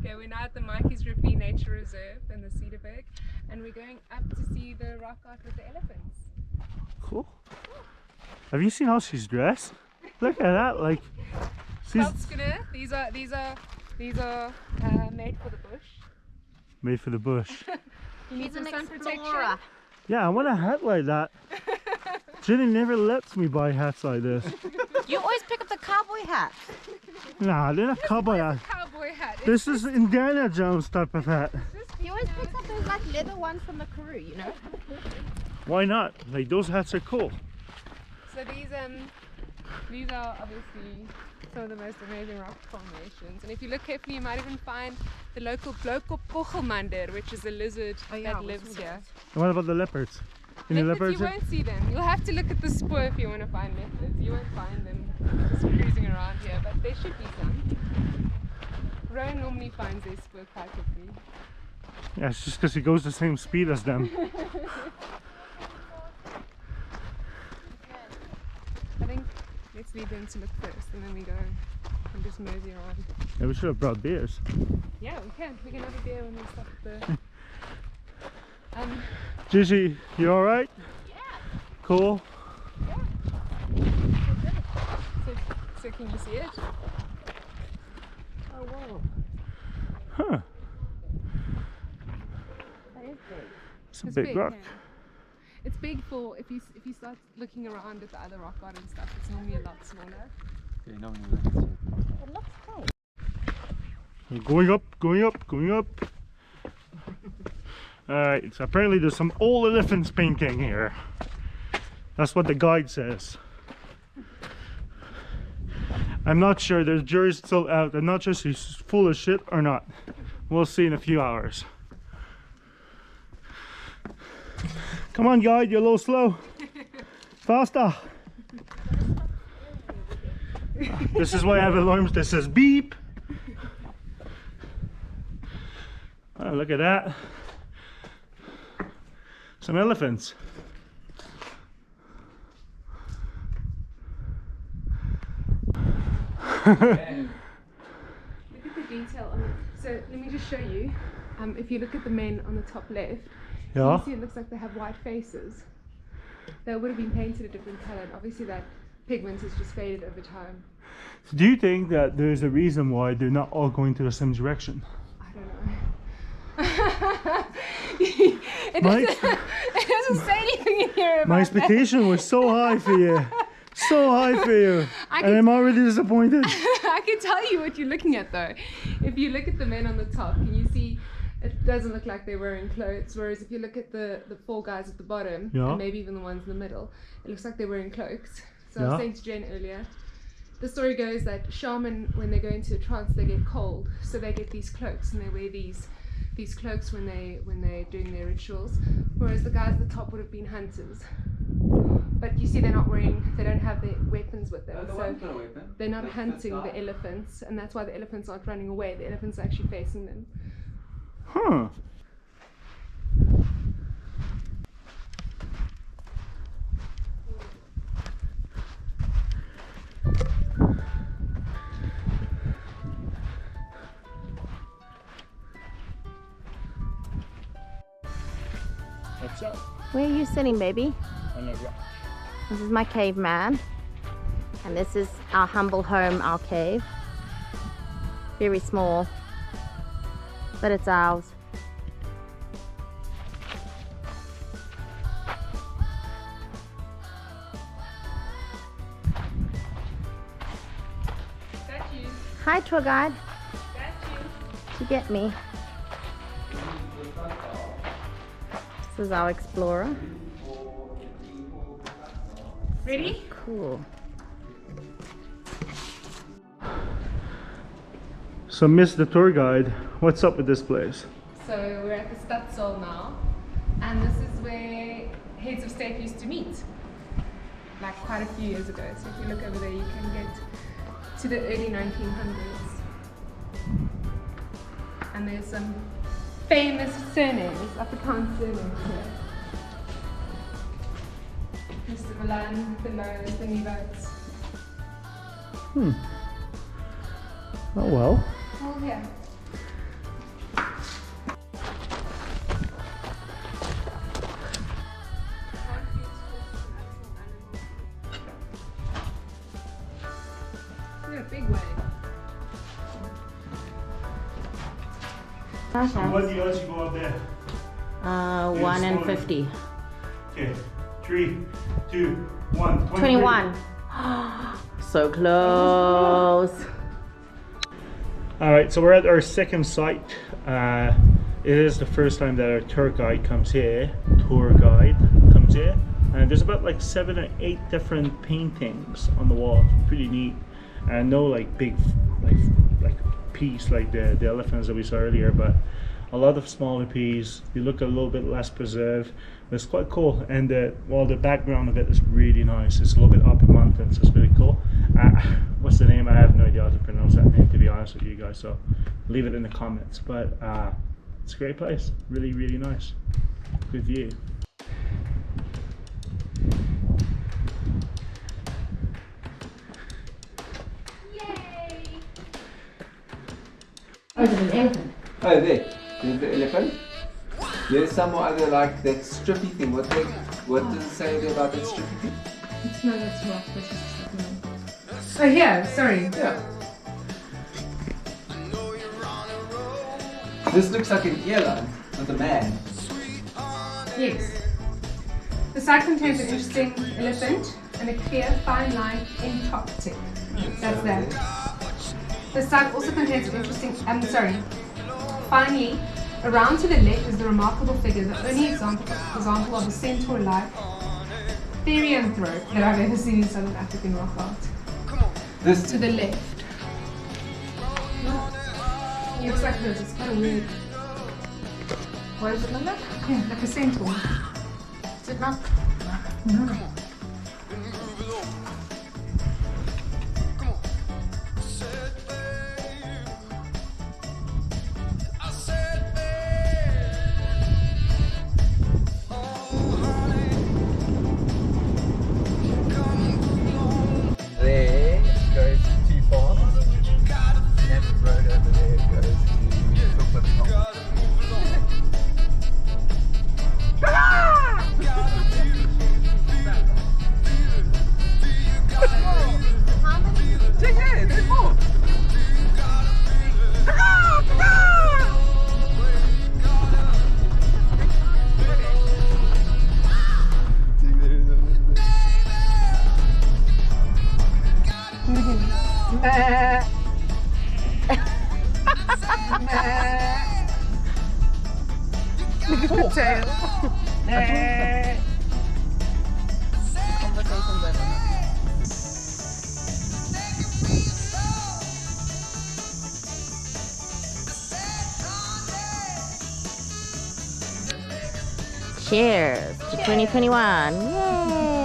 Okay, we're now at the Mikey's Rippy Nature Reserve in the Cederberg, and we're going up to see the rock art with the elephants. Cool. Have you seen how she's dressed? Look at that, like she's These are made for the bush. made for the bush. You need some sun protection. Yeah, I want a hat like that. Jenny never lets me buy hats like this. You always pick up the cowboy hat. Nah, they're not cowboy hats. Cowboy hat. This is Indiana Jones type of hat. He always picks up those like leather ones from the Karoo, you know? Why not? Like those hats are cool. So these are obviously some of the most amazing rock formations. And if you look carefully, you might even find the local Kogelmander, which is a lizard that lives here. And what about the leopards? Any leopards? You won't see them. You'll have to look at the spoor if you want to find leopards. You won't find them just cruising around here, but there should be some. Rowan normally finds their spoor quite quickly. Yeah, it's just because he goes the same speed as them. I think let's leave them to look first, and then we go and just mosey around. Yeah, we should have brought beers. Yeah, we can. We can have a beer when we stop at the... Gigi, you alright? Yeah. Cool. Yeah. So can you see it? Oh, whoa. Huh. That is big. It's a big rock. Yeah. It's big for if you start looking around at the other rock art and stuff. It's normally a lot smaller. It looks cool. Going up, going up, going up. Alright, so apparently there's some old elephants painting here. That's what the guide says. I'm not sure, the jury's still out. I'm not sure if he's full of shit or not. We'll see in a few hours. Come on, guide, you're a little slow. Faster. This is why I have alarms that says beep. Oh, look at that. Some elephants. Look at the detail on it. So let me just show you. If you look at the men on the top left, Yeah. you see it looks like they have white faces. They would have been painted a different color, and obviously that pigment has just faded over time. So do you think that there's a reason why they're not all going to the same direction? I don't know. it doesn't say anything in here about My expectation was so high for you. So high for you. And I'm already disappointed. I can tell you what you're looking at though. If you look at the men on the top, can you see it doesn't look like they're wearing clothes, whereas if you look at the four guys at the bottom, Yeah. and maybe even the ones in the middle, it looks like they're wearing cloaks. So I Yeah. was saying to Jen earlier, the story goes that shaman, when they go into a trance, they get cold, so they get these cloaks, and they wear these cloaks when they're doing their rituals, whereas the guys at the top would have been hunters. But you see, they don't have their weapons with them, so they're not hunting the elephants, and that's why the elephants aren't running away. The elephants are actually facing them. Huh. What's up? Where are you sitting, baby? On a rock. This is my caveman. And this is our humble home, our cave. Very small, but it's ours. Got you. Hi, tour guide. Got you. To get me. This is our explorer. Ready? Cool. So, Miss the tour guide, what's up with this place? So we're at the Stadsel now, and this is where heads of state used to meet, like quite a few years ago. So if you look over there, you can get to the early 1900s. And there's some famous surnames, Afrikaans surnames here. Mr. Milan, the Lowe's, the Nieuwouds. Oh well. Oh yeah. Okay. What do you let you go up there? 1 and 50. Okay, 3, 2, 1. 21. So close. Alright, so we're at our second site. It is the first time that our tour guide comes here. And there's about like 7 or 8 different paintings on the wall. Pretty neat. And no like big like piece like the elephants that we saw earlier, but a lot of smaller pieces. They look a little bit less preserved. But it's quite cool, and the background of it is really nice. It's a little bit up in mountains. It's really cool. What's the name? I have no idea how to pronounce that name, to be honest with you guys. So leave it in the comments. But it's a great place. Really, really nice. Good view. Oh, there's an elephant. Oh, there. There's the elephant. There's some other like that strippy thing. What does it say there about that strippy thing? No, that's rock. That's just oh, yeah, sorry. Yeah. This looks like an earline with a man. Yes. The site contains an interesting elephant and a clear, fine line in top tip. That's that. The site also contains an interesting, finally, around to the left is the remarkable figure, the only example of a centaur-like therianthrope that I've ever seen in Southern African rock art. This To the left. It looks like this, it's kind of weird. What does it look like? Yeah, like a centaur. Is it not? No. there goes to two farms. And the road over there goes to Cookwood Farm. Look at the tail. Cheers to 2021. Yay!